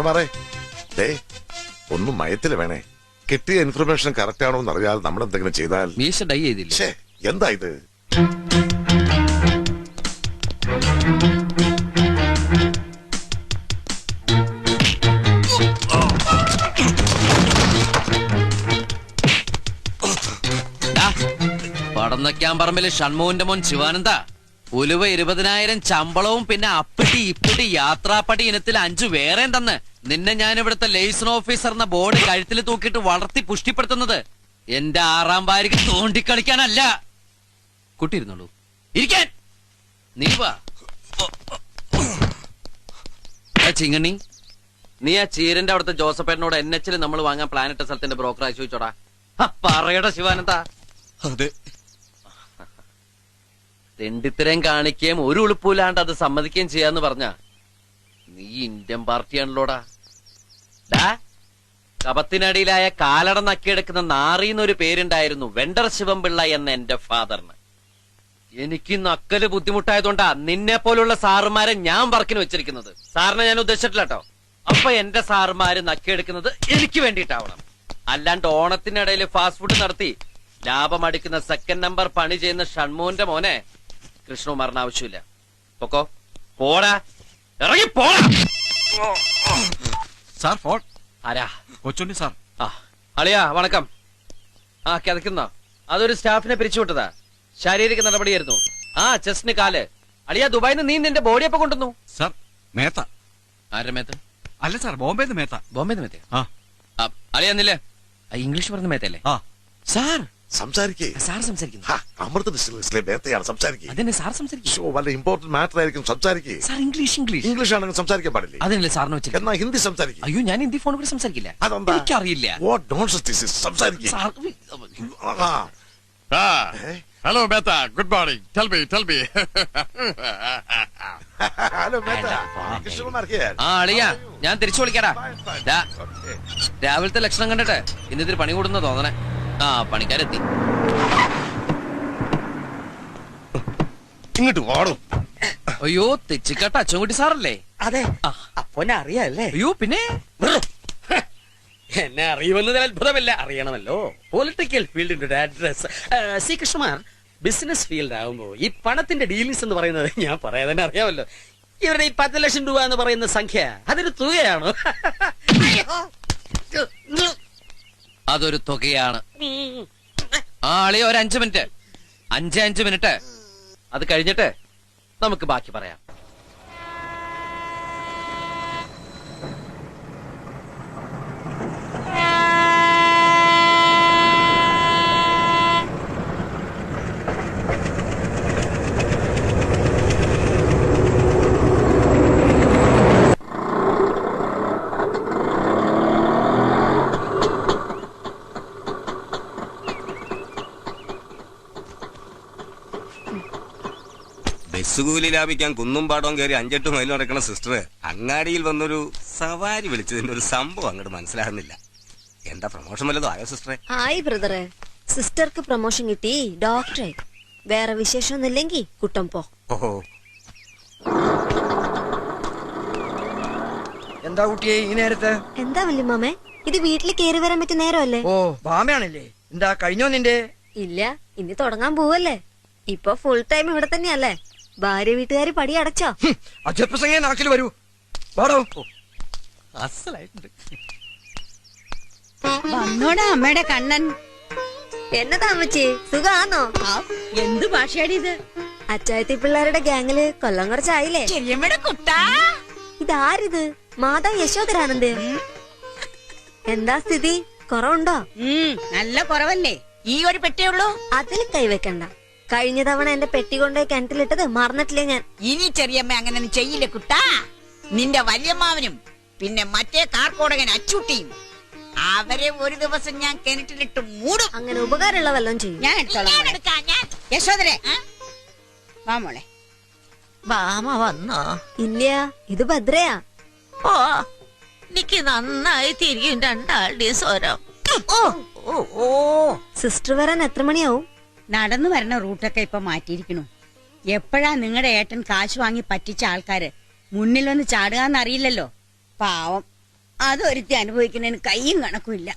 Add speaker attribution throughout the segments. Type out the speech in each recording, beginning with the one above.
Speaker 1: മാറേ ഒന്നും മയത്തില് വേണേ. കിട്ടിയ ഇൻഫർമേഷൻ കറക്റ്റ് ആണോ എന്ന് അറിയാതെ നമ്മൾ എന്തെങ്കിലും ചെയ്താൽ.
Speaker 2: മീശ ഡൈ ചെയ്തില്ലേ?
Speaker 1: എന്താ ഇത്?
Speaker 2: പടന്നയ്ക്കാൻ പറമ്പില് ഷൺമോഹന്റെ മോൻ ശിവാനന്ദ ഉലുവ 20,000 ശമ്പളവും പിന്നെ അപ്പിടി ഇപ്പിടി യാത്രാപ്പടി ഇനത്തിൽ 5 വേറെയും തന്ന് നിന്നെ ഞാൻ ഇവിടുത്തെ ലൈസൺ ഓഫീസർ എന്ന ബോർഡ് കഴുത്തിൽ തൂക്കിയിട്ട് വളർത്തി പുഷ്ടിപ്പെടുത്തുന്നത് എന്റെ 6ാം ഭാര്യക്ക് തോണ്ടിക്കളിക്കാനല്ല. കുട്ടിയിരുന്നുള്ളൂ ഇരിക്കാൻ. നീ വാ ചിങ്ങണ്ണി. നീ ആ ചീരന്റെ അവിടുത്തെ ജോസഫേട്ടനോട് NH നമ്മൾ വാങ്ങാൻ പ്ലാനിട്ട സ്ഥലത്തിന്റെ ബ്രോക്കർ ആയി ചോദിച്ചോടാ. പറയടാ ശിവാനന്ദ.
Speaker 3: അതെ.
Speaker 2: തെണ്ടിത്തരം കാണിക്കുകയും ഒരു ഉളുപ്പില്ലാണ്ട് അത് സമ്മതിക്കുകയും ചെയ്യാന്ന് പറഞ്ഞ നീ ഇന്ത്യൻ പാർട്ടിയാണല്ലോടാ. കപത്തിനടിയിലായ കാലട നക്കിയെടുക്കുന്ന നാറിന്നൊരു പേരുണ്ടായിരുന്നു വെണ്ടർ ശിവൻപിള്ള എന്ന എന്റെ ഫാദറിന്. എനിക്ക് നക്കല് ബുദ്ധിമുട്ടായതുകൊണ്ടാ നിന്നെ പോലുള്ള സാറുമാരെ ഞാൻ വർക്കിന് വെച്ചിരിക്കുന്നത്. സാറിനെ ഞാൻ ഉദ്ദേശിച്ചിട്ടില്ല കേട്ടോ. അപ്പൊ എന്റെ സാറുമാര് നക്കിയെടുക്കുന്നത് എനിക്ക് വേണ്ടിയിട്ടാവണം. അല്ലാണ്ട് ഓണത്തിനിടയിൽ ഫാസ്റ്റ് ഫുഡ് നടത്തി ലാഭം അടിക്കുന്ന സെക്കൻഡ് നമ്പർ പണി ചെയ്യുന്ന ഷൺമോന്റെ മോനെ കൃഷ്ണകുമാറിന് ആവശ്യമില്ല. പൊക്കോ, പോടാ, ഇറങ്ങി പോടാ.
Speaker 3: Sir phone.
Speaker 2: ആരാ?
Speaker 3: കൊച്ചുണ്ണി സാർ.
Speaker 2: അളിയാ വണക്കം. കിതക്കുന്നോ? അതൊരു സ്റ്റാഫിനെ പിരിച്ചുവിട്ടതാ. ശാരീരിക നടപടിയായിരുന്നു. ചെസ്റ്റിന് കാല്. അളിയാ ദുബായിന്ന് നീ നിന്റെ ബോഡി എപ്പോ കൊണ്ടുവന്നു?
Speaker 3: സാർ മേത്ത.
Speaker 2: ആരുടെ മേത്ത?
Speaker 3: അല്ല സാർ, ബോംബെന്ന് മേത്ത.
Speaker 2: ബോംബെന്ന് മേത്ത? അളിയാ നില്ലേ? ഇംഗ്ലീഷ് പറഞ്ഞ മേത്തല്ലേ? സാർ
Speaker 1: സംസാരിക്കേ.
Speaker 2: സാർ സംസാരിക്കുന്നു.
Speaker 1: അതന്നെ സാർ സംസാരിക്കും. വല്ല ഇമ്പോർട്ടന്റ് മാറ്റർ ആയിരിക്കും സംസാരിക്കേ.
Speaker 2: സാർ ഇംഗ്ലീഷ്
Speaker 1: ആണെങ്കിൽ സംസാരിക്കാൻ പാടില്ലേ?
Speaker 2: അതല്ലേ സാറിന് വെച്ചിട്ട്.
Speaker 1: എന്നാ ഹിന്ദി സംസാരിക്കും.
Speaker 2: അയ്യോ ഞാൻ ഹിന്ദി ഫോൺ കൂടി സംസാരിക്കില്ല. എനിക്കറിയില്ല.
Speaker 4: Hello, Mehta. Good morning. Tell me.
Speaker 1: Hello, Mehta. Krishnakumar here.
Speaker 2: അളിയാ ഞാൻ തിരിച്ചു വിളിക്കാടാ. രാവിലത്തെ ലക്ഷണം കണ്ടിട്ട് ഇന്നിത്തിരി പണി കൂടുന്ന തോന്നണേ. പണിക്കാരെത്തി.
Speaker 1: ഇങ്ങോട്ട് വാടും.
Speaker 2: അയ്യോ തെച്ചിക്കാട്ട അച്ചൻകുട്ടി സാറല്ലേ?
Speaker 5: അതെ. അപ്പൊന്നെ അറിയാല്ലേ?
Speaker 2: അയ്യോ പിന്നെ
Speaker 5: എന്നെ അറിയുമെന്നതിൽ അത്ഭുതമില്ല. അറിയണമല്ലോ. പൊളിറ്റിക്കൽ ഫീൽഡിന്റെ ഒരു address. C Krishnakumar, business field ആകുമ്പോ ഈ പണത്തിന്റെ ഡീലിങ്സ് എന്ന് പറയുന്നത് ഞാൻ പറയാതെ തന്നെ അറിയാമല്ലോ. ഇവരുടെ ഈ 10 ലക്ഷം രൂപ എന്ന് പറയുന്ന സംഖ്യ അതൊരു തുകയാണോ?
Speaker 2: അതൊരു തുകയാണ്. അളിയ ഒരു 5 മിനിറ്റ് 5 മിനിറ്റ് അത് കഴിഞ്ഞിട്ട് നമുക്ക് ബാക്കി പറയാം.
Speaker 6: ബസ്സുകൂലി ലാഭിക്കാൻ കുന്നും പാടവും കയറി 5-8 മൈൽ നടക്കുന്ന സിസ്റ്റർ അങ്ങാടിയിൽ വന്നൊരു സവാരി വിളിച്ചതിന്റെ ഒരു സംഭവം അങ്ങോട്ട് മനസ്സിലാകുന്നില്ല. എന്താ പ്രൊമോഷൻ വല്ലതും ആയോ സിസ്റ്ററെ?
Speaker 7: ആയി ബ്രദറെ, സിസ്റ്റർക്ക് പ്രൊമോഷൻ കിട്ടി, ഡോക്ടറെ. വേറെ വിശേഷമൊന്നുമില്ലെങ്കിൽ കുട്ടം പോ.
Speaker 6: ഓഹോ,
Speaker 8: എന്താ കുട്ടിയെ ഈ നേരത്തെ?
Speaker 7: എന്താ വല്യമ്മേ, ഇത് വീട്ടിൽ കേറി വരാൻ പറ്റിയ നേരമല്ലേ?
Speaker 8: ഓ ഭാമയാണല്ലേ? എന്താ കഴിഞ്ഞോ നിന്റെ?
Speaker 7: ഇല്ല, ഇനി തുടങ്ങാൻ പോവല്ലേ. ഇപ്പൊ ഫുൾ ടൈം ഇവിടെ തന്നെയല്ലേ? ഭാര്യ വീട്ടുകാര് പടി അടച്ചോ?
Speaker 8: അജപ്രസംഗേ നാക്കിൽ വരൂ. വാടോ.
Speaker 2: അസലായിട്ടുണ്ട്.
Speaker 9: വന്നോടാ അമ്മയുടെ കണ്ണൻ.
Speaker 7: എന്നതാ അമ്മച്ചി, സുഖാന്നോ?
Speaker 9: എന്ത് ഭാഷയാടിത്?
Speaker 7: അച്ചായത്തി പിള്ളേരുടെ ഗ്യാങ്ങില് കൊല്ലം കുറച്ചായില്ലേ? ഇതാരിത്? മാതാ യശോധരാനന്ദ. എന്താ സ്ഥിതി? കുറവുണ്ടോ?
Speaker 9: നല്ല കുറവല്ലേ? ഈ ഒരു പെട്ടിയുള്ളൂ.
Speaker 7: അതിൽ കൈവെക്കണ്ട. കഴിഞ്ഞ തവണ എന്റെ പെട്ടി കൊണ്ടുപോയി കിണറ്റിലിട്ടത് മറന്നിട്ടില്ലേ ഞാൻ.
Speaker 9: ഇനി ചെറിയമ്മ അങ്ങനെ ചെയ്യില്ല കുട്ടാ. നിന്റെ വല്യമ്മാവനും പിന്നെ മറ്റേ കാർക്കോടകൻ അച്ചൂട്ടിയും അവരെ ഒരു ദിവസം ഞാൻ കിണറ്റിലിട്ട് മൂടും.
Speaker 7: അങ്ങനെ ഉപകാരമുള്ള വല്ലതും ചെയ്യും.
Speaker 9: ഞാൻ എടുത്തോളാം. യശോദരെ വാ മോളെ.
Speaker 10: ബാമ വന്നോ?
Speaker 7: ഇല്ല, ഇത് ഭദ്രയാ.
Speaker 10: ഓ എനിക്ക് നന്നായി തിരിയും രണ്ടാളുടെയും സ്വരം.
Speaker 7: സിസ്റ്റർ വരാൻ എത്ര മണിയാവും?
Speaker 9: നടന്നു വരണ റൂട്ടൊക്കെ ഇപ്പൊ മാറ്റിയിരിക്കണു. എപ്പോഴാ നിങ്ങളുടെ ഏട്ടൻ കാശ് വാങ്ങി പറ്റിച്ച ആൾക്കാര് മുന്നിൽ വന്ന് ചാടുകയെന്നറിയില്ലല്ലോ. പാവം അതൊരുത്തി അനുഭവിക്കുന്നതിന് കയ്യും കണക്കുമില്ല.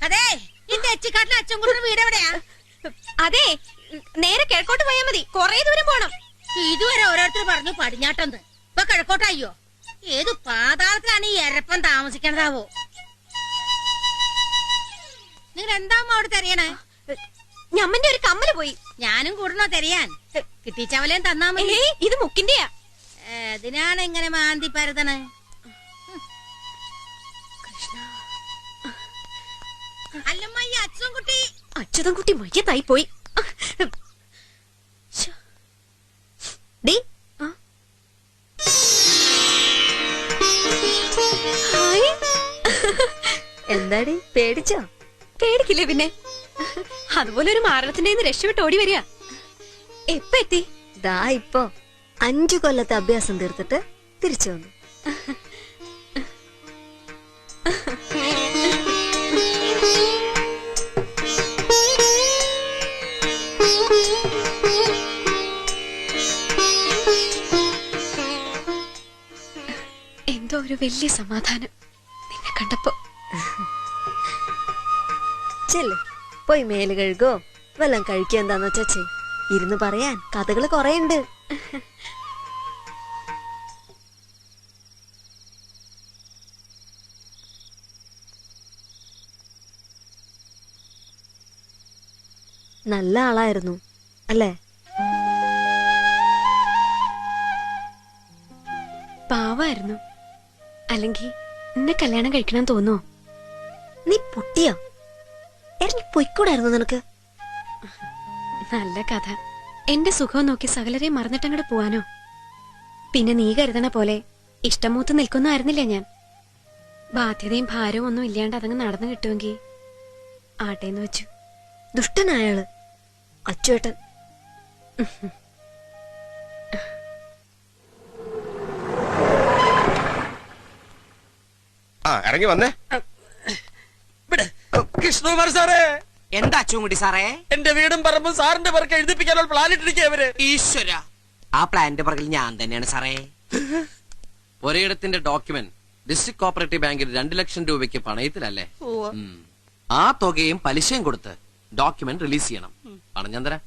Speaker 10: അതെ ഈ തെച്ചിക്കാട്ടിലെ അച്ഛൻകുട്ടിയുടെ വീട് എവിടെയാ?
Speaker 7: അതെ, നേരെ കിഴക്കോട്ട് പോയാൽ മതി, കൊറേ ദൂരം പോണം.
Speaker 10: ഇതുവരെ ഓരോരുത്തർ പറഞ്ഞു പടിഞ്ഞാട്ടെന്ന്, ഇപ്പൊ കിഴക്കോട്ടയ്യോ? ഏത് പാതാളത്തിലാണ് ഈ എരപ്പൻ താമസിക്കണതാവോ? നിങ്ങൾ എന്താ അവിടെ തെരയണേ?
Speaker 7: ഞമ്മന്റെ ഒരു കമ്മല് പോയി.
Speaker 10: ഞാനും കൂടണോ തെരയാൻ? കിട്ടിച്ചവലേം തന്നാ മതി.
Speaker 7: ഇത് മുക്കിന്റെയാ.
Speaker 10: ഇതിനാണ് ഇങ്ങനെ മാന്തി പരതണ്. അല്ലമ്മ ഈ
Speaker 7: അച്യുതൻകുട്ടി മയ്യത്തായി പോയി. എന്താടി, പേടിച്ചോ? പേടിക്കില്ലേ പിന്നെ. അതുപോലെ ഒരു മാരണത്തിന്റെ രക്ഷപ്പെട്ട് ഓടി വരിക. എപ്പ എത്തി? ദാ ഇപ്പോ 5 കൊല്ലത്തെ അഭ്യാസം തീർത്തിട്ട് തിരിച്ചു വന്നു. എന്തോ ഒരു വലിയ സമാധാനം നിന്നെ കണ്ടപ്പോ. ചെല്ല്, പോയി മേല് കഴുകോ വല്ലം കഴിക്കുക. എന്താന്ന് വെച്ചാ ചെയ്. ഇരുന്ന് പറയാൻ കഥകള് കൊറേ ഉണ്ട്. നല്ല ആളായിരുന്നു അല്ലേ? പാവായിരുന്നു. അല്ലെങ്കിൽ എന്നെ കല്യാണം കഴിക്കണം തോന്നോ? നീ പൊട്ടിയോ? ഇറങ്ങി പൊയ്ക്കൂടായിരുന്നു നിനക്ക്? നല്ല കഥ. എന്റെ സുഖം നോക്കി സകലരെയും മറന്നിട്ടങ്ങോട്ട് പോവാനോ? പിന്നെ നീ കരുതണ പോലെ ഇഷ്ടമൂത്ത് നിൽക്കുന്നതായിരുന്നില്ല ഞാൻ. ബാധ്യതയും ഭാരവും ഒന്നും ഇല്ലാണ്ട് അതങ്ങ് നടന്നു കിട്ടുമെങ്കിൽ ആട്ടേന്ന് വെച്ചു. ദുഷ്ടനായാള് അച്ചുവേട്ടൻ.
Speaker 6: ഇറങ്ങി വന്നേ.
Speaker 5: കൃഷ്ണകുമാർ സാറേ.
Speaker 2: എന്താ അച്ചുകുട്ടി സാറേ?
Speaker 5: എന്റെ വീടും പറമ്പും സാറിന്റെ പേർക്ക് എഴുതിപ്പിക്കാനുള്ള പ്ലാൻ ഇട്ടിരിക്കവര്.
Speaker 2: ഈശ്വര, ആ പ്ലാനിന്റെ പുറകിൽ ഞാൻ തന്നെയാണ് സാറേ. ഒരിടത്തിന്റെ ഡോക്യുമെന്റ് ഡിസ്ട്രിക്ട് കോപ്പറേറ്റീവ് ബാങ്കിൽ 2 ലക്ഷം രൂപയ്ക്ക് പണയത്തിലല്ലേ? ആ തുകയും പലിശയും കൊടുത്ത് ഡോക്യുമെന്റ് റിലീസ് ചെയ്യണം. പണം ഞാൻ തരാം.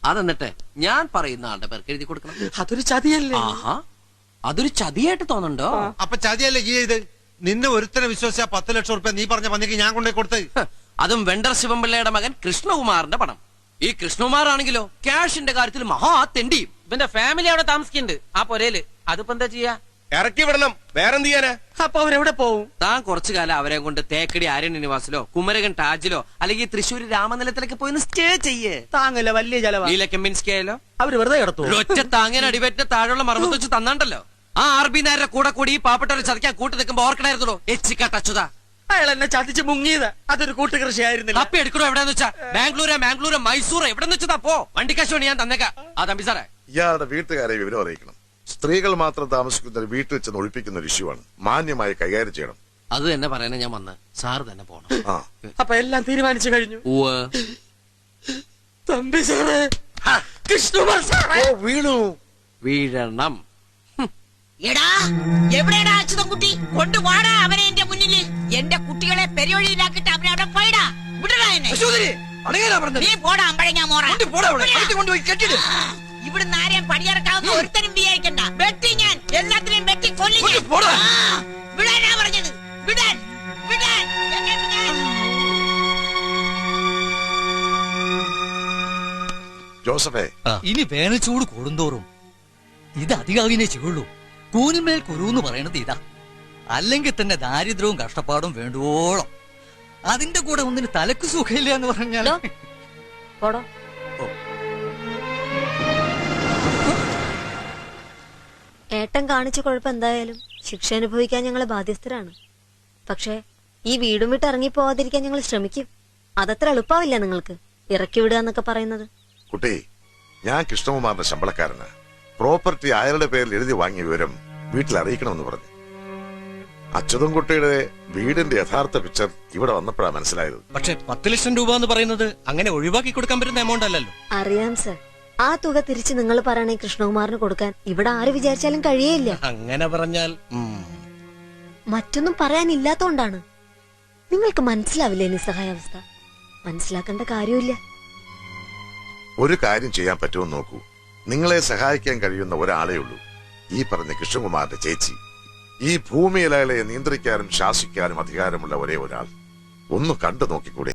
Speaker 2: അതെന്നിട്ട് ഞാൻ പറയുന്ന ആളുടെ പേർക്ക് എഴുതി കൊടുക്കണം.
Speaker 5: അതൊരു ചതിയല്ലേ?
Speaker 2: ആഹാ, അതൊരു ചതിയായിട്ട് തോന്നുന്നുണ്ടോ?
Speaker 11: അപ്പൊ ചതിയല്ലേ ഈ ഇത്? നിന്നെ ഒരുത്തനെ വിശ്വസിച്ച 10 ലക്ഷം റുപ്യ നീ പറഞ്ഞ പന്നിക്ക് ഞാൻ കൊണ്ടേ കൊടുത്ത്.
Speaker 2: അതും വെണ്ടർ ശിവൻപിള്ളയുടെ മകൻ കൃഷ്ണകുമാറിന്റെ പണം. ഈ കൃഷ്ണകുമാർ ആണെങ്കിലോ ക്യാഷിന്റെ കാര്യത്തിൽ മഹാ തെണ്ടിയും.
Speaker 5: ഇവന്റെ ഫാമിലി അവിടെ താമസിക്കുന്നുണ്ട് ആ പൊരയില്. അതിപ്പോ എന്താ ചെയ്യാ?
Speaker 6: ഇറക്കി വിടണം. വേറെന്ത് ചെയ്യാനാ?
Speaker 5: അപ്പൊ അവരെവിടെ പോവും?
Speaker 2: താൻ കുറച്ചു കാലം അവരെ കൊണ്ട് തേക്കടി ആര്യനിവാസിലോ കുമരകൻ ടാജിലോ അല്ലെങ്കിൽ തൃശ്ശൂർ രാമനിലത്തിലൊക്കെ പോയി സ്റ്റേ ചെയ്യേ.
Speaker 5: താങ്ങല്ല, വലിയ ചെലവാ.
Speaker 2: നീലക്കെമ്മിൻസ്കിയായാലോ
Speaker 5: അവര് വെറുതെ കിടത്തു.
Speaker 2: ഒറ്റ താങ്ങിന് അടിവേറ്റ താഴെയുള്ള മർമ്മത്ത് വെച്ച് തന്നാണ്ടല്ലോ. ആ RB നായരുടെ കൂടെ കൂടി ഈ പാവപ്പെട്ടവരെ ചതിക്കാൻ കൂട്ടി നിൽക്കുമ്പോ ഓർക്കണായിരുന്നല്ലോ എച്ചിക്കാട്ടച്ചുത.
Speaker 5: അയാൾ എന്നെ ചതിച്ച് മുങ്ങിയത്. അതൊരു കൂട്ടുകൃഷിയായിരുന്നില്ല.
Speaker 2: തപ്പി എടുക്കണോ? എവിടെന്ന് വെച്ചാ ബാംഗ്ലൂര് മൈസൂർ എവിടെ വെച്ചാ പോ. വണ്ടിക്കാശ് വേണ്ടി ഞാൻ തന്നേക്കാം. ആ തമ്പി സാറേ,
Speaker 1: ഇയാളുടെ വീട്ടുകാരെ വിവരം അറിയിക്കണം. സ്ത്രീകൾ മാത്രം താമസിക്കുന്ന ഒരു വീട്ടിൽ വെച്ച് ഒഴിപ്പിക്കുന്ന ഒരു ഇഷ്യൂവാണ്. മാന്യമായി കൈകാര്യം ചെയ്യണം.
Speaker 2: അത് തന്നെ പറയാനാ ഞാൻ വന്ന്. സാറ് തന്നെ പോണം.
Speaker 5: അപ്പൊ എല്ലാം തീരുമാനിച്ചു കഴിഞ്ഞു. തമ്പി സാറേ, കൃഷ്ണകുമാർ സാറേ.
Speaker 1: വീണു
Speaker 2: വീഴണം.
Speaker 9: എടാ, എവിടെയാടാ അച്യുതൻകുട്ടി? കൊണ്ടുപോടാ അവനെ എന്റെ മുന്നില്. എന്റെ കുട്ടികളെ പെരിയൊഴിയിലാക്കിട്ട് അവനെ അവിടെ പോയിടാ. വിടടാ എന്നെ. നീ പോടാ അമ്പഴങ്ങാ മോറ. ഇവിടുന്ന് ആരെയും പടിയിറക്കാവുന്ന ഒരുത്തരും വിചാരിക്കണ്ട. വെട്ടി ഞാൻ എല്ലാത്തിനെയും വെട്ടി കൊല്ലും. വിടാനാ പറഞ്ഞത്. വിടാൻ വിടാൻ എന്നെ വിടാൻ.
Speaker 1: ജോസഫേ,
Speaker 12: ഇനി വേനൽ ചൂട് കൂടുന്തോറും ഇത് അധികാവിനെ ചെയ്യുള്ളൂ. കൂനിമേൽ കുരുന്ന് പറയണത് ഇതാ. അല്ലെങ്കിൽ തന്നെ ദാരിദ്ര്യവും കഷ്ടപ്പാടും വേണ്ടുവോളം. അതിന്റെ കൂടെ ഒന്നിന് തലക്ക് സുഖമില്ല എന്ന് പറഞ്ഞാൽ
Speaker 7: ഏട്ടൻ കാണിച്ച കുഴപ്പം എന്തായാലും ശിക്ഷ അനുഭവിക്കാൻ ഞങ്ങൾ ബാധ്യസ്ഥരാണ്. പക്ഷെ ഈ വീടും വിട്ട് ഇറങ്ങി പോവാതിരിക്കാൻ ഞങ്ങൾ ശ്രമിക്കും. അതത്ര എളുപ്പമാവില്ല നിങ്ങൾക്ക് ഇറക്കി വിടുക എന്നൊക്കെ പറയുന്നത്.
Speaker 1: കുട്ടി, ഞാൻ കൃഷ്ണകുമാറിന്റെ ശമ്പളക്കാരനാ. പ്രോപ്പർട്ടി അയാളുടെ പേരിൽ എഴുതി വാങ്ങിയ വിവരം വീട്ടിൽ അറിയിക്കണമെന്ന് പറഞ്ഞു. അച്യുതൻകുട്ടിയുടെ വീടിന്റെ യഥാർത്ഥ പിക്ചർ ഇവിടെ വന്നപ്പോഴാണ് മനസ്സിലായത്.
Speaker 13: പക്ഷെ 10 ലക്ഷം രൂപ എന്ന് പറയുന്നത് അങ്ങനെ ഒഴിവാക്കി കൊടുക്കാൻ പറ്റുന്ന എമൗണ്ട് അല്ലല്ലോ.
Speaker 7: അറിയാം സർ. ആ തുക തിരിച്ച് നിങ്ങൾ പറയണേ കൃഷ്ണകുമാറിന് കൊടുക്കാൻ ഇവിടെ ആര് വിചാരിച്ചാലും കഴിയേയില്ല.
Speaker 13: അങ്ങനെ പറഞ്ഞാൽ
Speaker 7: മറ്റൊന്നും പറയാനില്ലാത്തോണ്ടാണ്. നിങ്ങൾക്ക് മനസ്സിലാവില്ലേ നിസ്സഹായാവസ്ഥ? മനസ്സിലാക്കേണ്ട കാര്യമില്ല.
Speaker 1: ഒരു കാര്യം ചെയ്യാൻ പറ്റുമെന്ന് നോക്കൂ. നിങ്ങളെ സഹായിക്കാൻ കഴിയുന്ന ഒരാളേ ഉള്ളൂ, ഈ പറഞ്ഞ കൃഷ്ണകുമാറിന്റെ ചേച്ചി. ഈ ഭൂമിയിൽ അയാളെ നിയന്ത്രിക്കാനും ശാസിക്കാനും അധികാരമുള്ള ഒരേ ഒരാൾ. ഒന്ന് കണ്ടു നോക്കിക്കൂടെ?